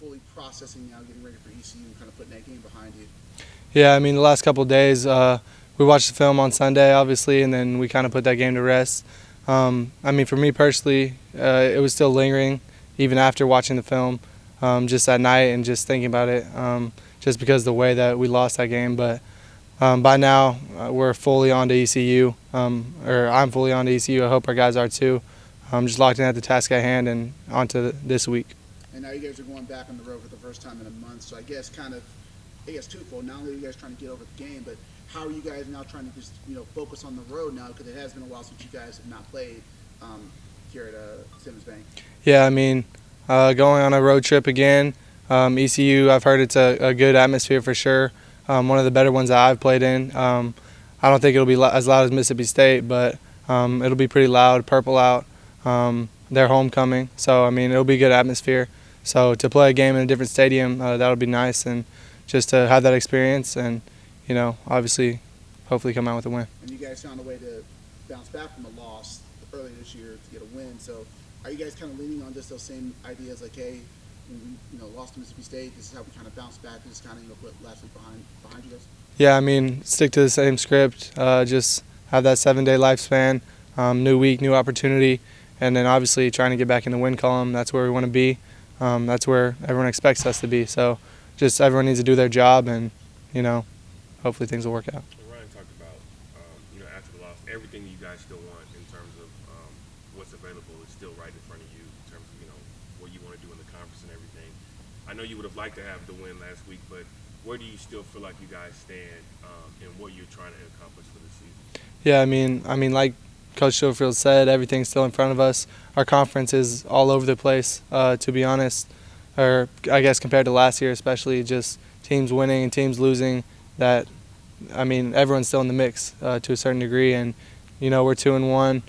fully processing now, getting ready for ECU and kind of putting that game behind you? Yeah, I mean, the last couple of days, we watched the film on Sunday, obviously, and then we kind of put that game to rest. I mean, for me personally, it was still lingering even after watching the film, just that night and just thinking about it, just because of the way that we lost that game. But by now, we're fully on to ECU, or I'm fully on to ECU. I hope our guys are too. Just locked in at the task at hand and on to this week. And now you guys are going back on the road for the first time in a month, so I guess twofold. Not only are you guys trying to get over the game, but how are you guys now trying to just focus on the road now, because it has been a while since you guys have not played here at Simmons Bank? Yeah, I mean, going on a road trip again. ECU, I've heard it's a good atmosphere for sure. One of the better ones that I've played in. I don't think it'll be as loud as Mississippi State, but it'll be pretty loud. Purple out. They're homecoming, so I mean it'll be a good atmosphere. So to play a game in a different stadium, that'll be nice, and just to have that experience, and obviously, hopefully come out with a win. And you guys found a way to bounce back from a loss earlier this year to get a win. So are you guys kind of leaning on just those same ideas, like, hey, when we lost to Mississippi State, this is how we kind of bounce back and just kind of put last week behind you guys? Yeah, I mean, stick to the same script. Just have that 7-day lifespan, new week, new opportunity, and then obviously trying to get back in the win column. That's where we want to be. That's where everyone expects us to be. So just everyone needs to do their job, and hopefully things will work out. Ryan talked about after the loss, everything you guys still want in terms of what's available is still right in front of you in terms of what you want to do in the conference and everything. I know you would have liked to have the win last week, but where do you still feel like you guys stand in what you're trying to accomplish for this season? Yeah, I mean, like Coach Silverfield said, everything's still in front of us. Our conference is all over the place, to be honest, or I guess compared to last year, especially just teams winning and teams losing. That, I mean, everyone's still in the mix to a certain degree, and we're 2-1.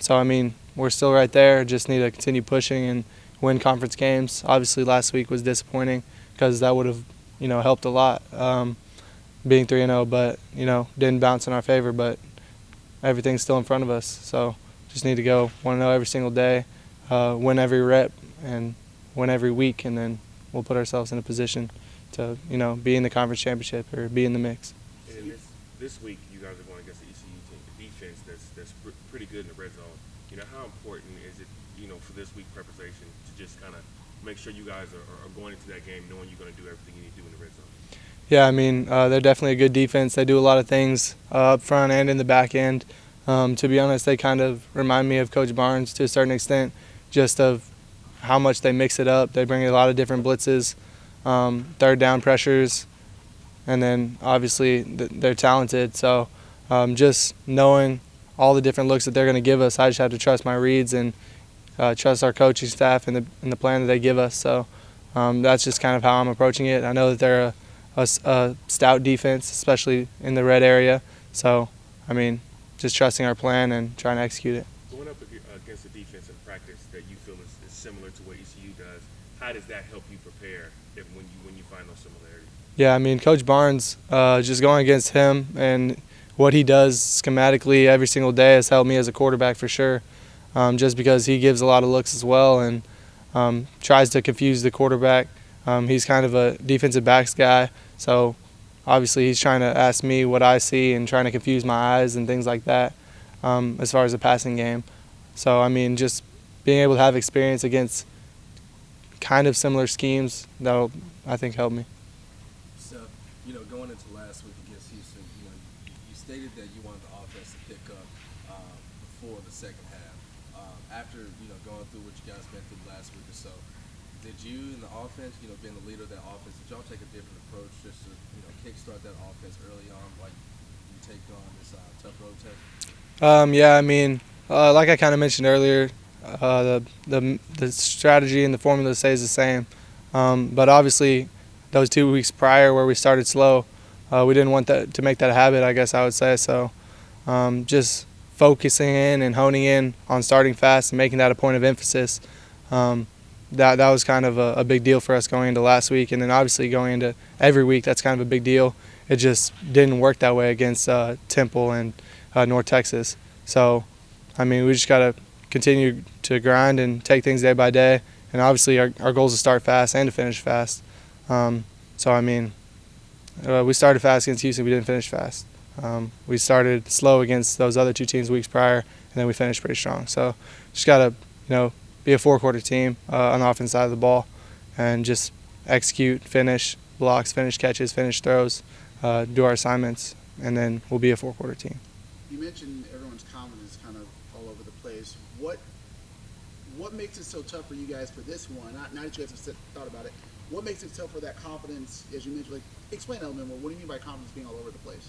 So I mean, we're still right there. Just need to continue pushing and win conference games. Obviously, last week was disappointing because that would have helped a lot, being 3-0, but didn't bounce in our favor. But everything's still in front of us, so just need to go 1-0 every single day, win every rep, and win every week, and then we'll put ourselves in a position to be in the conference championship or be in the mix. And this week you guys are going against the ECU team, the defense that's pretty good in the red zone. How important is it for this week preparation to just kind of make sure you guys are going into that game knowing you're going to do everything you need to do in the red zone? Yeah, I mean, they're definitely a good defense. They do a lot of things up front and in the back end. To be honest, they kind of remind me of Coach Barnes to a certain extent, just of how much they mix it up. They bring a lot of different blitzes, third down pressures, and then obviously they're talented. So just knowing all the different looks that they're going to give us, I just have to trust my reads and trust our coaching staff and the plan that they give us. So that's just kind of how I'm approaching it. I know that they're a stout defense, especially in the red area. So, I mean, just trusting our plan and trying to execute it. Going up against a defense in practice that you feel is similar to what ECU does, how does that help you prepare when you find those similarities? Yeah, I mean, Coach Barnes, just going against him and what he does schematically every single day has helped me as a quarterback for sure, just because he gives a lot of looks as well and tries to confuse the quarterback. He's kind of a defensive backs guy, so obviously he's trying to ask me what I see and trying to confuse my eyes and things like that as far as the passing game. So, I mean, just being able to have experience against kind of similar schemes, that'll, I think, help me. So, going into last week against Houston, you stated that you wanted the offense to pick up before the second half. After, going through what you guys been through last week or so, did you in the offense, being the leader of that offense, did y'all take a different approach just to, kickstart that offense early on while you take on this tough road test? Yeah, I mean, like I kind of mentioned earlier, the strategy and the formula stays the same. But obviously, those 2 weeks prior where we started slow, we didn't want that to make that a habit, I guess I would say. So just focusing in and honing in on starting fast and making that a point of emphasis. That was kind of a big deal for us going into last week, and then obviously going into every week, that's kind of a big deal. It just didn't work that way against Temple and North Texas. So, I mean, we just got to continue to grind and take things day by day and obviously our goal is to start fast and to finish fast. So I mean, we started fast against Houston. We didn't finish fast. We started slow against those other two teams weeks prior, and then we finished pretty strong. So just gotta be a four-quarter team on the offense side of the ball, and just execute, finish blocks, finish catches, finish throws, do our assignments, and then we'll be a four-quarter team. You mentioned everyone's confidence kind of all over the place. What makes it so tough for you guys for this one? Now that you guys have thought about it, what makes it tough for that confidence, as you mentioned? Like, explain that a little bit more. What do you mean by confidence being all over the place?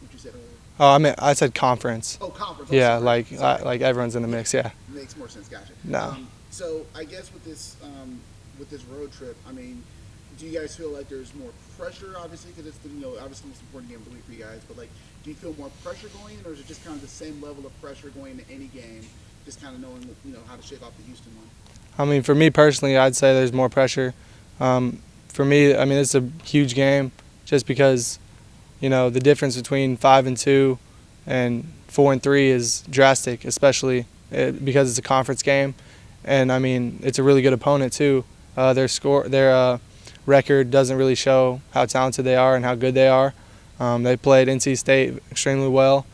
What you said earlier. Oh, I said conference. Oh, conference. Yeah, sorry. like everyone's in the mix. Yeah. Makes more sense. Gotcha. No. So I guess with this road trip, I mean, do you guys feel like there's more pressure, obviously, because it's obviously the most important game of the week for you guys, but like, do you feel more pressure going in, or is it just kind of the same level of pressure going into any game, just kind of knowing how to shake off the Houston one? I mean, for me personally, I'd say there's more pressure. For me, I mean, it's a huge game just because, the difference between 5-2 and 4-3 is drastic, especially because it's a conference game. And, I mean, it's a really good opponent, too. Their record doesn't really show how talented they are and how good they are. They played NC State extremely well.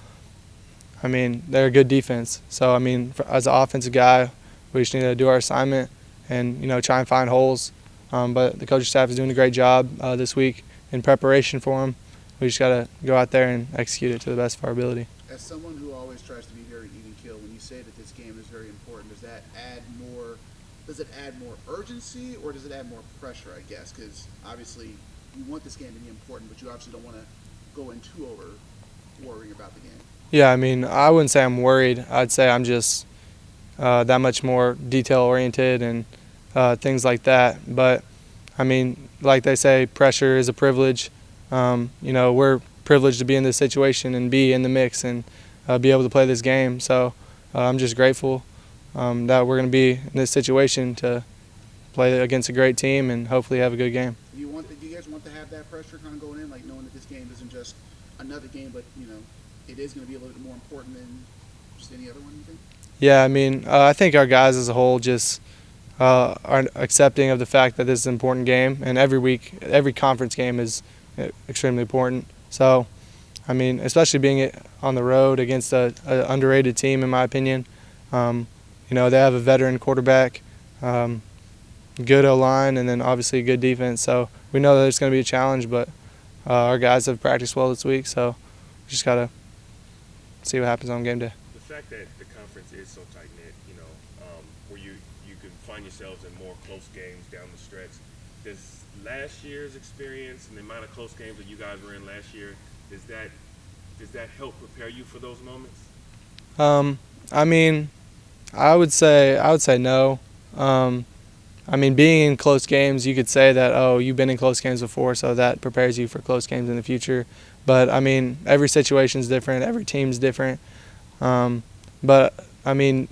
I mean, they're a good defense. So, I mean, as an offensive guy, we just need to do our assignment and, try and find holes. But the coaching staff is doing a great job this week in preparation for them. We just got to go out there and execute it to the best of our ability. As someone who always tries to be very even keel, when you say that this game is very important, does it add more urgency, or does it add more pressure, I guess? Because obviously you want this game to be important, but you obviously don't want to go in too over worrying about the game. Yeah, I mean, I wouldn't say I'm worried. I'd say I'm just that much more detail-oriented and things like that. But, I mean, like they say, pressure is a privilege. We're privileged to be in this situation and be in the mix and be able to play this game. So I'm just grateful that we're going to be in this situation to play against a great team and hopefully have a good game. Do you guys want to have that pressure kind of going in, like knowing that this game isn't just another game, but it is going to be a little bit more important than just any other one, you think? Yeah, I mean, I think our guys as a whole just are accepting of the fact that this is an important game, and every week, every conference game is extremely important. So, I mean, especially being on the road against a underrated team, in my opinion. They have a veteran quarterback, good O-line, and then obviously good defense. So we know that it's going to be a challenge, but our guys have practiced well this week, so we just got to see what happens on game day. The fact that the conference is so tight-knit, where you can find yourselves in more close games down the stretch, does last year's experience and the amount of close games that you guys were in last year, does that help prepare you for those moments? I mean, I would say no. I mean, being in close games, you could say that, oh, you've been in close games before, so that prepares you for close games in the future. But, I mean, every situation's different. Every team's different. But, I mean,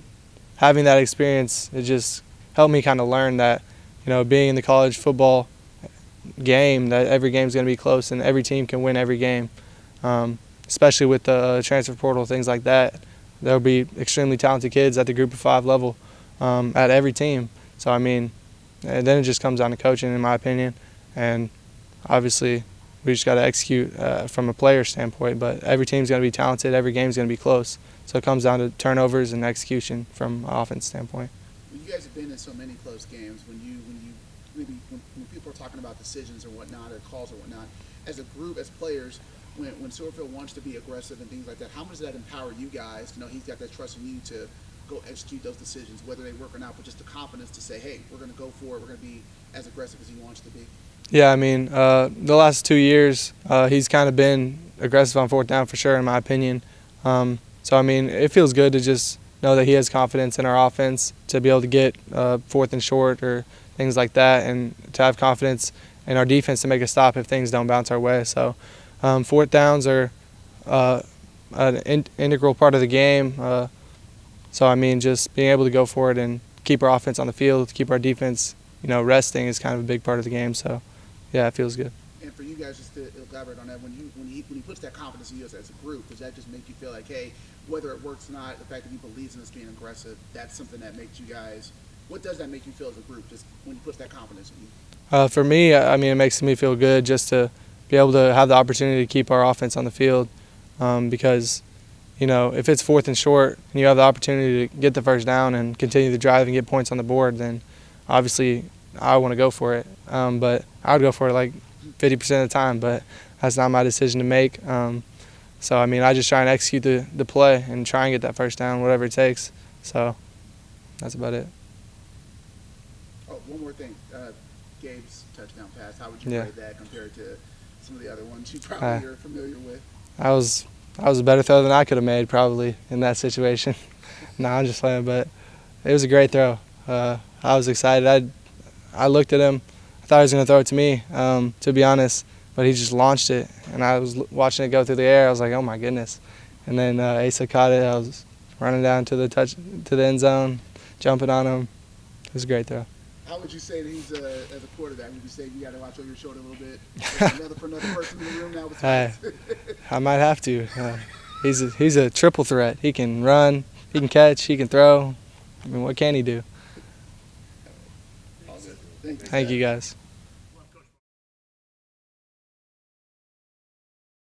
having that experience, it just helped me kind of learn that, being in the college football game, that every game's going to be close and every team can win every game, especially with the transfer portal, things like that. There'll be extremely talented kids at the Group of 5 level at every team. So, I mean, and then it just comes down to coaching, in my opinion. And obviously, we just got to execute from a player standpoint. But every team's going to be talented. Every game's going to be close. So it comes down to turnovers and execution from an offense standpoint. You guys have been in so many close games. When people are talking about decisions or whatnot, or calls or whatnot, as a group, as players, when Silverfield wants to be aggressive and things like that, how much does that empower you guys to know he's got that trust in you to go execute those decisions, whether they work or not, but just the confidence to say, hey, we're going to go for it, we're going to be as aggressive as he wants to be? Yeah, I mean, the last 2 years, he's kind of been aggressive on fourth down for sure, in my opinion. So, I mean, it feels good to just know that he has confidence in our offense to be able to get fourth and short or things like that, and to have confidence in our defense to make a stop if things don't bounce our way. So fourth downs are an integral part of the game. So, I mean, just being able to go for it and keep our offense on the field, keep our defense, resting is kind of a big part of the game. So, yeah, it feels good. And for you guys, just to elaborate on that, when he puts that confidence in you as a group, does that just make you feel like, hey, whether it works or not, the fact that he believes in us being aggressive, that's something that makes you guys What does that make you feel as a group, just when he puts that confidence in you? For me, I mean, it makes me feel good just to be able to have the opportunity to keep our offense on the field because, you know, if it's 4th and short and you have the opportunity to get the first down and continue the drive and get points on the board, then obviously I want to go for it. But I would go for it like 50% of the time, but that's not my decision to make. So, I mean, I just try and execute the play and try and get that first down, whatever it takes. So that's about it. Oh, one more thing. Gabes' touchdown pass. How would you rate that compared to some of the other ones you probably are familiar with? I was a better throw than I could have made probably in that situation. No, I'm just playing, but it was a great throw. I was excited. I looked at him. I thought he was going to throw it to me, to be honest, but he just launched it, and I was watching it go through the air. I was like, oh my goodness. And then Asa caught it. I was running down to the end zone, jumping on him. It was a great throw. How would you say that he's as a quarterback? Would you say you got to watch over your shoulder a little bit? For another person in the room now. I might have to. He's a triple threat. He can run, he can catch, he can throw. I mean, what can he do? Thank you, Thank you, guys.